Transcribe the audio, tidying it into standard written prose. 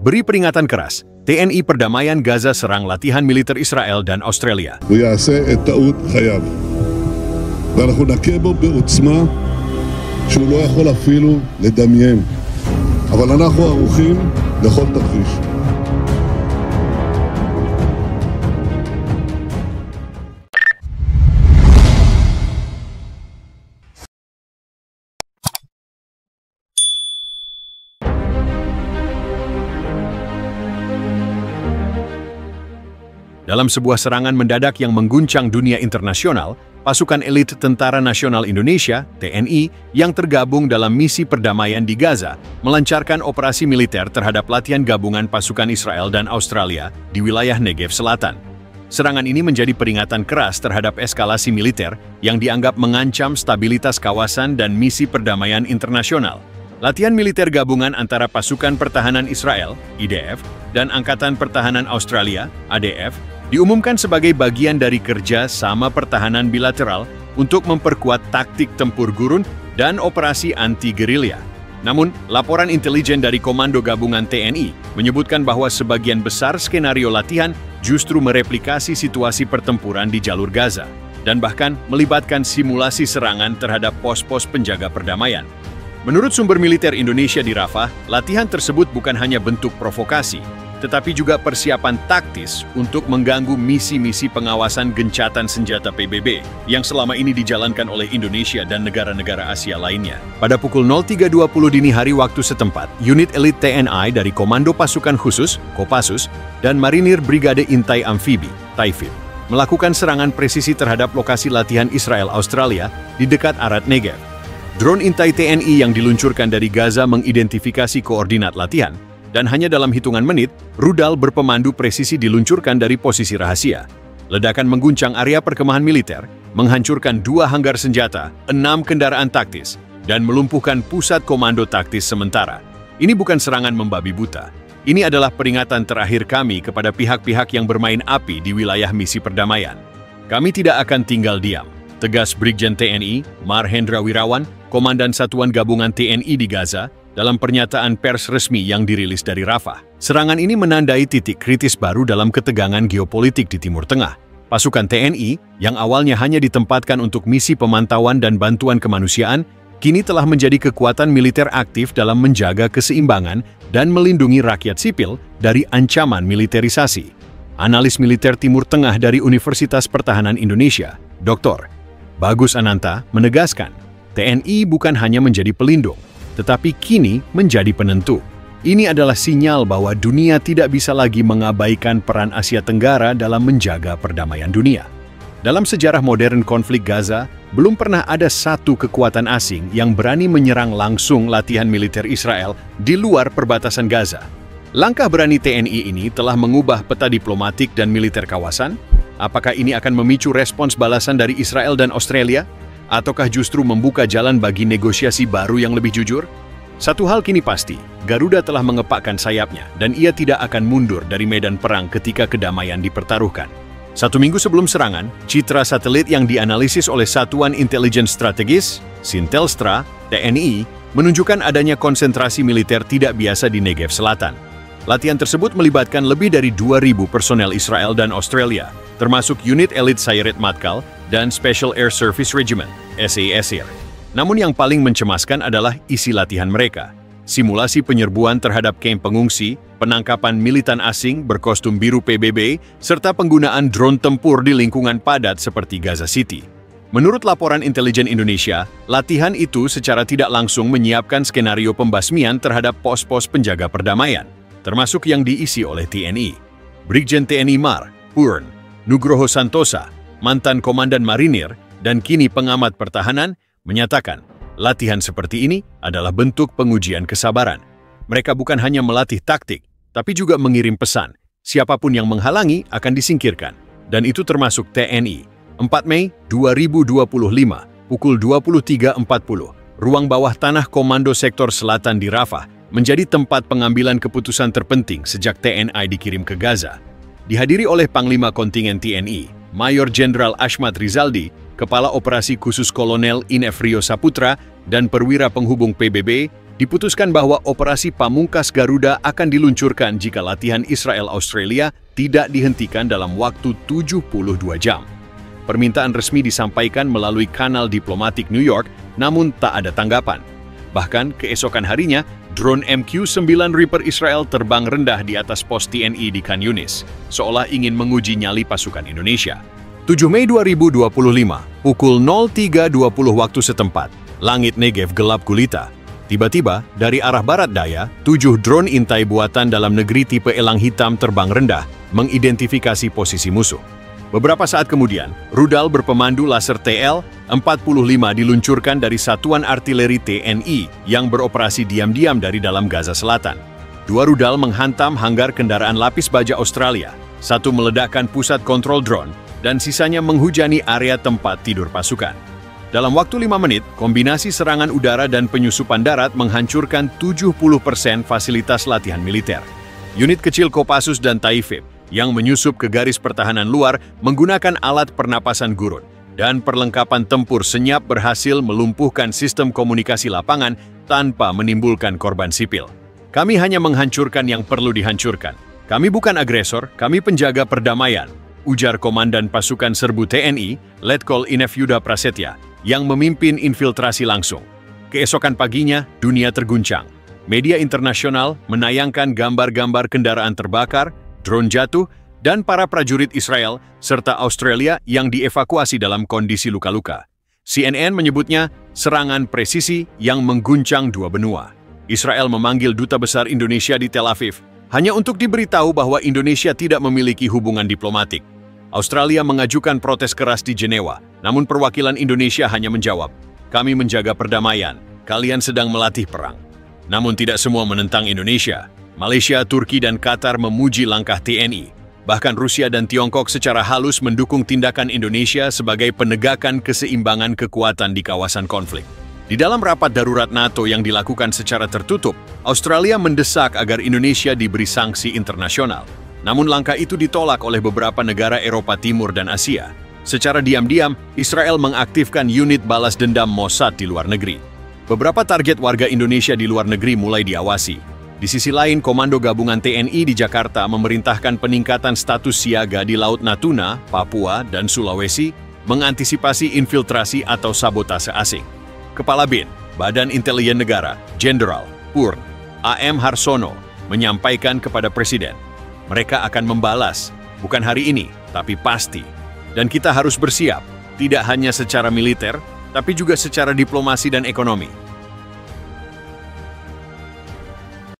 beri peringatan keras. TNI Perdamaian Gaza serang latihan militer Israel dan Australia. ויעשה את טעות חייו. ואנחנו נכה בו בעוצמה שהוא לא יכול אפילו לדמיין. אבל אנחנו ערוכים לכל תרחיש. Dalam sebuah serangan mendadak yang mengguncang dunia internasional, pasukan elit Tentara Nasional Indonesia, TNI, yang tergabung dalam misi perdamaian di Gaza, melancarkan operasi militer terhadap latihan gabungan pasukan Israel dan Australia di wilayah Negev Selatan. Serangan ini menjadi peringatan keras terhadap eskalasi militer yang dianggap mengancam stabilitas kawasan dan misi perdamaian internasional. Latihan militer gabungan antara Pasukan Pertahanan Israel, IDF, dan Angkatan Pertahanan Australia, ADF, diumumkan sebagai bagian dari kerja sama pertahanan bilateral untuk memperkuat taktik tempur gurun dan operasi anti-gerilya. Namun, laporan intelijen dari Komando Gabungan TNI menyebutkan bahwa sebagian besar skenario latihan justru mereplikasi situasi pertempuran di jalur Gaza, dan bahkan melibatkan simulasi serangan terhadap pos-pos penjaga perdamaian. Menurut sumber militer Indonesia di Rafah, latihan tersebut bukan hanya bentuk provokasi, tetapi juga persiapan taktis untuk mengganggu misi-misi pengawasan gencatan senjata PBB yang selama ini dijalankan oleh Indonesia dan negara-negara Asia lainnya. Pada pukul 03.20 dini hari waktu setempat, unit elit TNI dari Komando Pasukan Khusus, Kopassus, dan Marinir Brigade Intai Amfibi, Taifib, melakukan serangan presisi terhadap lokasi latihan Israel-Australia di dekat Arat Negev. Drone intai TNI yang diluncurkan dari Gaza mengidentifikasi koordinat latihan, dan hanya dalam hitungan menit, rudal berpemandu presisi diluncurkan dari posisi rahasia. Ledakan mengguncang area perkemahan militer, menghancurkan 2 hanggar senjata, 6 kendaraan taktis, dan melumpuhkan pusat komando taktis sementara. Ini bukan serangan membabi buta. Ini adalah peringatan terakhir kami kepada pihak-pihak yang bermain api di wilayah misi perdamaian. Kami tidak akan tinggal diam, tegas Brigjen TNI Marhendra Wirawan, Komandan Satuan Gabungan TNI di Gaza, dalam pernyataan pers resmi yang dirilis dari Rafah. Serangan ini menandai titik kritis baru dalam ketegangan geopolitik di Timur Tengah. Pasukan TNI, yang awalnya hanya ditempatkan untuk misi pemantauan dan bantuan kemanusiaan, kini telah menjadi kekuatan militer aktif dalam menjaga keseimbangan dan melindungi rakyat sipil dari ancaman militerisasi. Analis militer Timur Tengah dari Universitas Pertahanan Indonesia, Dr. Bagus Ananta, menegaskan, TNI bukan hanya menjadi pelindung, tetapi kini menjadi penentu. Ini adalah sinyal bahwa dunia tidak bisa lagi mengabaikan peran Asia Tenggara dalam menjaga perdamaian dunia. Dalam sejarah modern konflik Gaza, belum pernah ada satu kekuatan asing yang berani menyerang langsung latihan militer Israel di luar perbatasan Gaza. Langkah berani TNI ini telah mengubah peta diplomatik dan militer kawasan. Apakah ini akan memicu respons balasan dari Israel dan Australia? Ataukah justru membuka jalan bagi negosiasi baru yang lebih jujur? Satu hal kini pasti, Garuda telah mengepakkan sayapnya dan ia tidak akan mundur dari medan perang ketika kedamaian dipertaruhkan. 1 minggu sebelum serangan, citra satelit yang dianalisis oleh Satuan Intelijen Strategis, Sintelstra, TNI, menunjukkan adanya konsentrasi militer tidak biasa di Negev Selatan. Latihan tersebut melibatkan lebih dari 2.000 personel Israel dan Australia, termasuk unit elit Sayeret Matkal dan Special Air Service Regiment, SASR. Namun yang paling mencemaskan adalah isi latihan mereka. Simulasi penyerbuan terhadap kamp pengungsi, penangkapan militan asing berkostum biru PBB, serta penggunaan drone tempur di lingkungan padat seperti Gaza City. Menurut laporan intelijen Indonesia, latihan itu secara tidak langsung menyiapkan skenario pembasmian terhadap pos-pos penjaga perdamaian, termasuk yang diisi oleh TNI. Brigjen TNI Mar, Purn, Nugroho Santosa, mantan Komandan Marinir, dan kini pengamat pertahanan, menyatakan latihan seperti ini adalah bentuk pengujian kesabaran. Mereka bukan hanya melatih taktik, tapi juga mengirim pesan. Siapapun yang menghalangi akan disingkirkan. Dan itu termasuk TNI. 4 Mei 2025, pukul 23.40, ruang bawah tanah Komando Sektor Selatan di Rafah menjadi tempat pengambilan keputusan terpenting sejak TNI dikirim ke Gaza. Dihadiri oleh Panglima Kontingen TNI, Mayor Jenderal Ashmat Rizaldi, Kepala Operasi Khusus Kolonel Inef Rio Saputra, dan Perwira Penghubung PBB, diputuskan bahwa operasi pamungkas Garuda akan diluncurkan jika latihan Israel-Australia tidak dihentikan dalam waktu 72 jam. Permintaan resmi disampaikan melalui kanal diplomatik New York, namun tak ada tanggapan. Bahkan keesokan harinya, drone MQ-9 Reaper Israel terbang rendah di atas pos TNI di Khan Yunis, seolah ingin menguji nyali pasukan Indonesia. 7 Mei 2025, pukul 03.20 waktu setempat, langit Negev gelap gulita. Tiba-tiba, dari arah barat daya, 7 drone intai buatan dalam negeri tipe elang hitam terbang rendah, mengidentifikasi posisi musuh. Beberapa saat kemudian, rudal berpemandu laser TL-45 diluncurkan dari Satuan Artileri TNI yang beroperasi diam-diam dari dalam Gaza Selatan. 2 rudal menghantam hanggar kendaraan lapis baja Australia, 1 meledakkan pusat kontrol drone, dan sisanya menghujani area tempat tidur pasukan. Dalam waktu 5 menit, kombinasi serangan udara dan penyusupan darat menghancurkan 70% fasilitas latihan militer. Unit kecil Kopassus dan Taifib yang menyusup ke garis pertahanan luar menggunakan alat pernapasan gurun, dan perlengkapan tempur senyap berhasil melumpuhkan sistem komunikasi lapangan tanpa menimbulkan korban sipil. Kami hanya menghancurkan yang perlu dihancurkan. Kami bukan agresor, kami penjaga perdamaian, ujar Komandan Pasukan Serbu TNI, Letkol Inef Yuda Prasetya, yang memimpin infiltrasi langsung. Keesokan paginya, dunia terguncang. Media internasional menayangkan gambar-gambar kendaraan terbakar, drone jatuh, dan para prajurit Israel serta Australia yang dievakuasi dalam kondisi luka-luka. CNN menyebutnya serangan presisi yang mengguncang 2 benua. Israel memanggil Duta Besar Indonesia di Tel Aviv hanya untuk diberitahu bahwa Indonesia tidak memiliki hubungan diplomatik. Australia mengajukan protes keras di Jenewa, namun perwakilan Indonesia hanya menjawab, "Kami menjaga perdamaian, kalian sedang melatih perang." Namun tidak semua menentang Indonesia. Malaysia, Turki, dan Qatar memuji langkah TNI. Bahkan Rusia dan Tiongkok secara halus mendukung tindakan Indonesia sebagai penegakan keseimbangan kekuatan di kawasan konflik. Di dalam rapat darurat NATO yang dilakukan secara tertutup, Australia mendesak agar Indonesia diberi sanksi internasional. Namun langkah itu ditolak oleh beberapa negara Eropa Timur dan Asia. Secara diam-diam, Israel mengaktifkan unit balas dendam Mossad di luar negeri. Beberapa target warga Indonesia di luar negeri mulai diawasi. Di sisi lain, Komando Gabungan TNI di Jakarta memerintahkan peningkatan status siaga di Laut Natuna, Papua, dan Sulawesi, mengantisipasi infiltrasi atau sabotase asing. Kepala BIN, Badan Intelijen Negara, Jenderal Purn A.M. Harsono, menyampaikan kepada Presiden, mereka akan membalas, bukan hari ini, tapi pasti. Dan kita harus bersiap, tidak hanya secara militer, tapi juga secara diplomasi dan ekonomi.